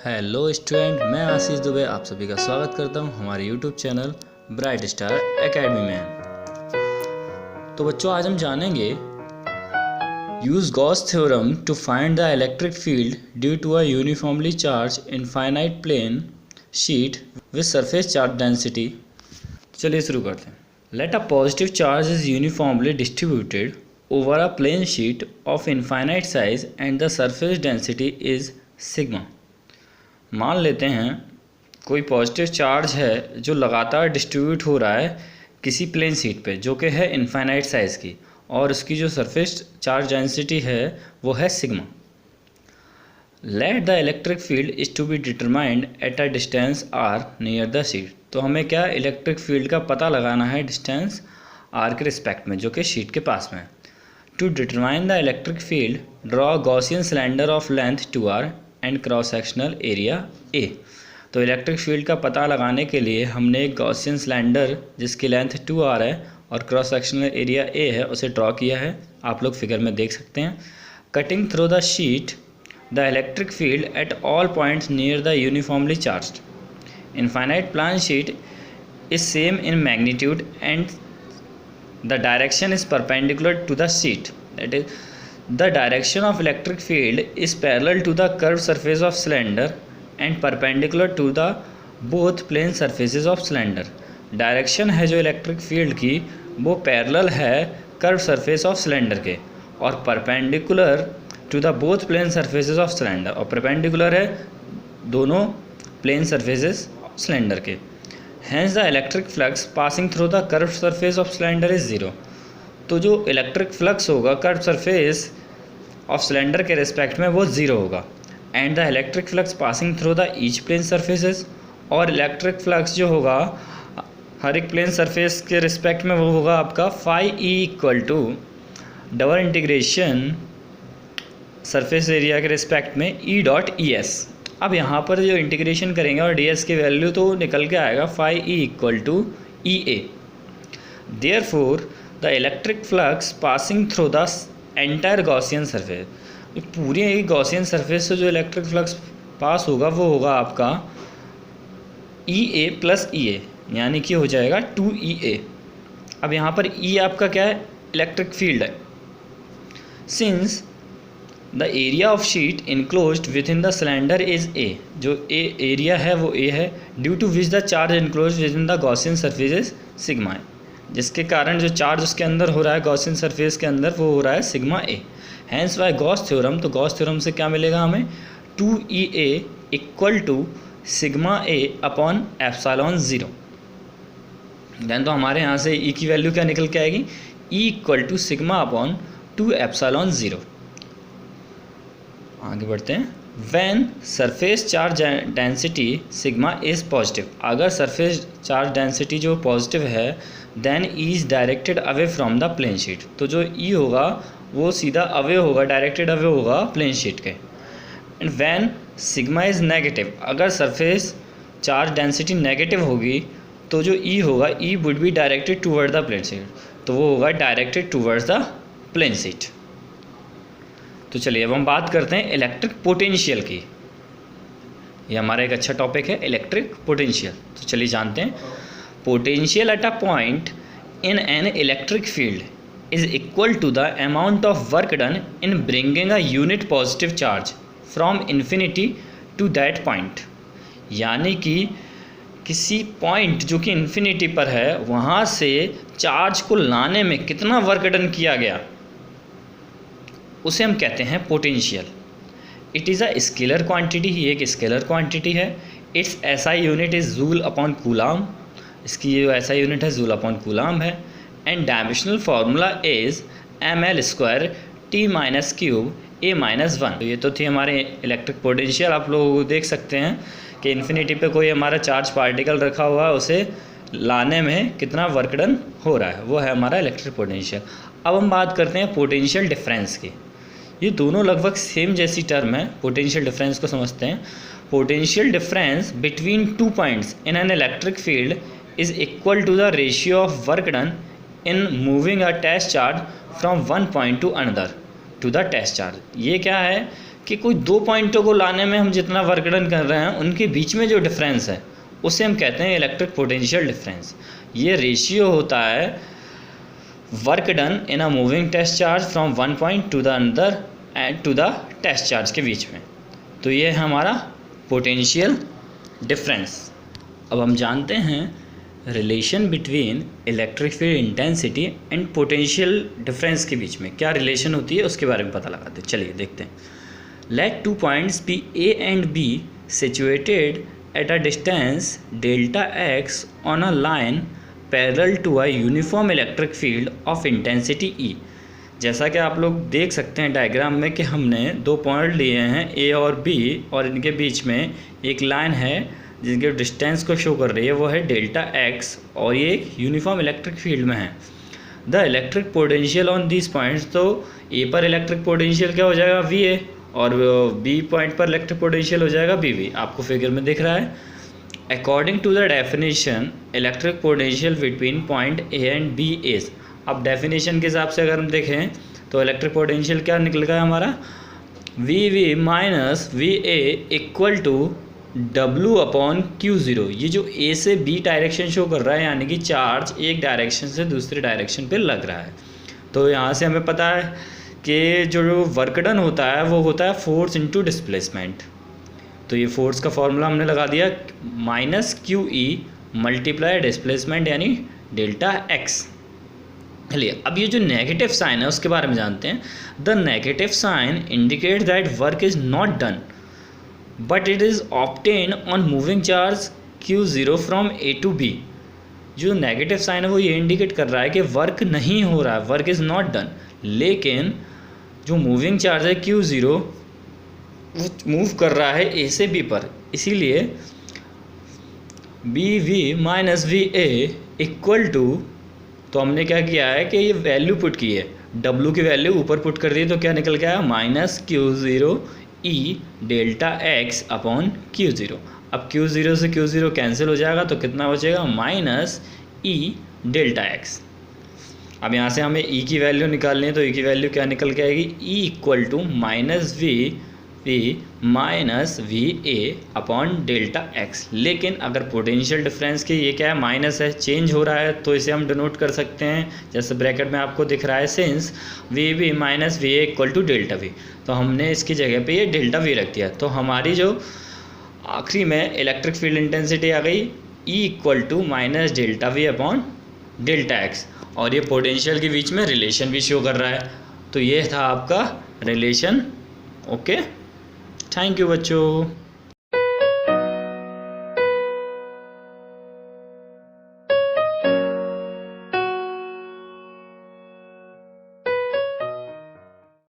Hello student, मैं आशीष दुबे आप सभी का स्वागत करता हूं हमारे YouTube channel Bright Star Academy में। तो बच्चों, आज हम जानेंगे use Gauss theorem to find the electric field due to a uniformly charge infinite plane sheet with surface charge density. चलिए शुरू करते हैं। Let a positive charge is uniformly distributed over a plane sheet of infinite size and the surface density is sigma. मान लेते हैं कोई positive charge है जो लगातार डिस्ट्रीब्यूट हो रहा है किसी प्लेन शीट पे, जो कि है इनफाइनाइट साइज़ की, और उसकी जो सरफेस चार्ज डेंसिटी है वो है sigma. Let the electric field is to be determined at a distance r near the sheet. तो हमें क्या इलेक्ट्रिक फील्ड का पता लगाना है डिस्टेंस आर के रिस्पेक्ट में, जो कि शीट के पास में है। To determine the electric field draw Gaussian cylinder of length 2r and cross sectional area A. तो इलेक्ट्रिक फील्ड का पता लगाने के लिए हमने एक गॉसियन सिलेंडर जिसकी लेंथ 2r है और क्रॉस सेक्शनल एरिया ए है उसे ड्रॉ किया है। आप लोग फिगर में देख सकते हैं। Cutting through the sheet the electric field at all points near the uniformly charged infinite plane sheet is same in magnitude and the direction is perpendicular to the sheet. That is the direction of electric field is parallel to the curved surface of cylinder and perpendicular to the both plane surfaces of cylinder। Direction है जो electric field की वो parallel है curve surface of cylinder के और perpendicular to the both plane surfaces of cylinder, और perpendicular है दोनों प्लेन सरफेसेस सिलेंडर के। Hence the electric flux passing through the curve surface of cylinder is zero. तो जो इलेक्ट्रिक फ्लक्स होगा curve surface of cylinder के respect में वो ज़ीरो होगा। And the electric flux passing through the each plane surfaces, और electric flux जो होगा हर एक प्लेन सरफेस के रिस्पेक्ट में वो होगा आपका phi E equal to double integration surface area के रिस्पेक्ट में ई डॉट ई एस। अब यहाँ पर जो इंटीग्रेशन करेंगे और डी एस की वैल्यू तो निकल के आएगा phi E equal to E A. Therefore the electric flux passing through the entire Gaussian surface, पूरी एक गॉसियन सरफेस से जो इलेक्ट्रिक फ्लक्स पास होगा वो होगा आपका ई ए प्लस ई ए, यानी कि हो जाएगा 2EA। अब यहाँ पर ई आपका क्या है, इलेक्ट्रिक फील्ड है। Since the area of sheet enclosed within the cylinder is A, जो ए एरिया है वो ए है, due to which the charge enclosed within the Gaussian surface is sigma है, जिसके कारण जो चार्ज उसके अंदर हो रहा है गॉसियन सरफेस के अंदर वो हो रहा है sigma A. Hence by Gauss theorem, तो गॉस थ्योरम से क्या मिलेगा हमें 2EA equal to sigma A upon epsilon 0। Then तो हमारे यहाँ से ई की वैल्यू क्या निकल के आएगी, E equal to sigma upon 2 epsilon 0। आगे बढ़ते हैं। When surface charge density sigma is positive, अगर सरफेस चार्ज डेंसिटी जो पॉजिटिव है then E is directed away from the plane sheet, तो जो ई होगा वो सीधा अवे होगा, डायरेक्टेड अवे होगा प्लेन शीट के। And when sigma is negative, अगर सरफेस चार्ज डेंसिटी नेगेटिव होगी तो जो ई होगा E would be directed toward the plane sheet, तो वो होगा directed towards the plane sheet. तो चलिए अब हम बात करते हैं इलेक्ट्रिक पोटेंशियल की। ये हमारा एक अच्छा टॉपिक है इलेक्ट्रिक पोटेंशियल। तो चलिए जानते हैं। Potential at a point in an electric field is equal to the amount of work done in bringing a unit positive charge from infinity to that point, यानी कि किसी पॉइंट जो कि इन्फिनिटी पर है वहाँ से चार्ज को लाने में कितना वर्क डन किया गया उसे हम कहते हैं potential. It is a scalar quantity, ये एक स्केलर क्वांटिटी है। It's SI unit is joule upon coulomb, इसकी जो एसआई यूनिट है जूल अपॉन कूलाम है। And dimensional formula is ml² t minus cube a minus 1। तो ये तो थी हमारे इलेक्ट्रिक पोटेंशियल। आप लोग देख सकते हैं कि इन्फिनिटी पे कोई हमारा चार्ज पार्टिकल रखा हुआ है, उसे लाने में कितना वर्क डन हो रहा है, वो है हमारा इलेक्ट्रिक पोटेंशियल। अब हम बात करते हैं पोटेंशियल डिफरेंस की। ये दोनों लगभग सेम जैसी टर्म है। पोटेंशियल डिफरेंस को समझते हैं। Potential difference between 2 points in an electric field is equal to the ratio of work done in moving a test charge from one point to another. To the test charge. ये क्या है कि कोई दो पॉइंटों को लाने में हम जितना वर्क डन कर रहे हैं उनके बीच में जो डिफरेंस है उसे हम कहते हैं इलेक्ट्रिक पोटेंशियल डिफरेंस। ये रेशियो होता है work done in a moving test charge from one point to the another and to the test charge के बीच में। तो ये है हमारा पोटेंशियल डिफरेंस। अब हम जानते हैं relation between electric field intensity and potential difference के बीच में क्या रिलेशन होती है उसके बारे में पता लगाते हैं। चलिए देखते हैं। Let two points be A and B situated at a distance delta x on a line parallel to a uniform electric field of intensity E. जैसा कि आप लोग देख सकते हैं डायग्राम में कि हमने दो पॉइंट लिए हैं ए और बी और इनके बीच में एक लाइन है जिनके डिस्टेंस को शो कर रही है वो है डेल्टा एक्स और ये एक यूनिफॉर्म इलेक्ट्रिक फील्ड में है। The electric potential on this points, तो ए पर इलेक्ट्रिक पोटेंशियल क्या हो जाएगा वी ए और बी पॉइंट पर इलेक्ट्रिक पोटेंशियल हो जाएगा बी वी, आपको फिगर में दिख रहा है। According to the definition electric potential between point A and B is. अब डेफिनेशन के हिसाब से अगर हम देखें तो इलेक्ट्रिक पोटेंशियल क्या निकल गया हमारा V V minus V A equal to W upon Q0। ये जो A से B डायरेक्शन शो कर रहा है यानी कि चार्ज एक डायरेक्शन से दूसरे डायरेक्शन पे लग रहा है। तो यहाँ से हमें पता है कि जो वर्क डन होता है वो होता है फोर्स इनटू डिस्प्लेसमेंट। तो ये फोर्स का फॉर्मूला हमने लगा दिया माइनस QE मल्टीप्लाई डिस्प्लेसमेंट यानी डेल्टा एक्स। चलिए अब ये जो नेगेटिव साइन है उसके बारे में जानते हैं। The negative sign indicate that work is not done but it is obtain on moving charge Q0 from A to B। जो नेगेटिव साइन है वो ये इंडिकेट कर रहा है कि वर्क नहीं हो रहा है, वर्क इज़ नॉट डन, लेकिन जो मूविंग चार्ज है Q0 वो मूव कर रहा है A से B पर, इसीलिए B V minus V A equal to, तो हमने क्या किया है कि ये वैल्यू पुट की है, W की वैल्यू ऊपर पुट कर दी है तो क्या निकल गया माइनस Q0 ई डेल्टा एक्स अपॉन Q0। अब Q0 से Q0 कैंसिल हो जाएगा तो कितना बचेगा माइनस ई डेल्टा एक्स। अब यहाँ से हमें ई की वैल्यू निकालनी है तो ई की वैल्यू क्या निकल के आएगी E equal to minus V minus V A upon delta x. लेकिन अगर पोटेंशियल डिफरेंस की ये क्या है माइनस है, चेंज हो रहा है, तो इसे हम डिनोट कर सकते हैं जैसे ब्रैकेट में आपको दिख रहा है since V V minus V A equal to delta V. तो हमने इसकी जगह पे ये डेल्टा वी रख दिया। तो हमारी जो आखिरी में इलेक्ट्रिक फील्ड इंटेंसिटी आ गई E equal to minus delta V upon delta x, और ये पोटेंशियल के बीच में रिलेशन भी शो कर रहा है। तो ये था आपका रिलेशन। ओके, थैंक यू बच्चों।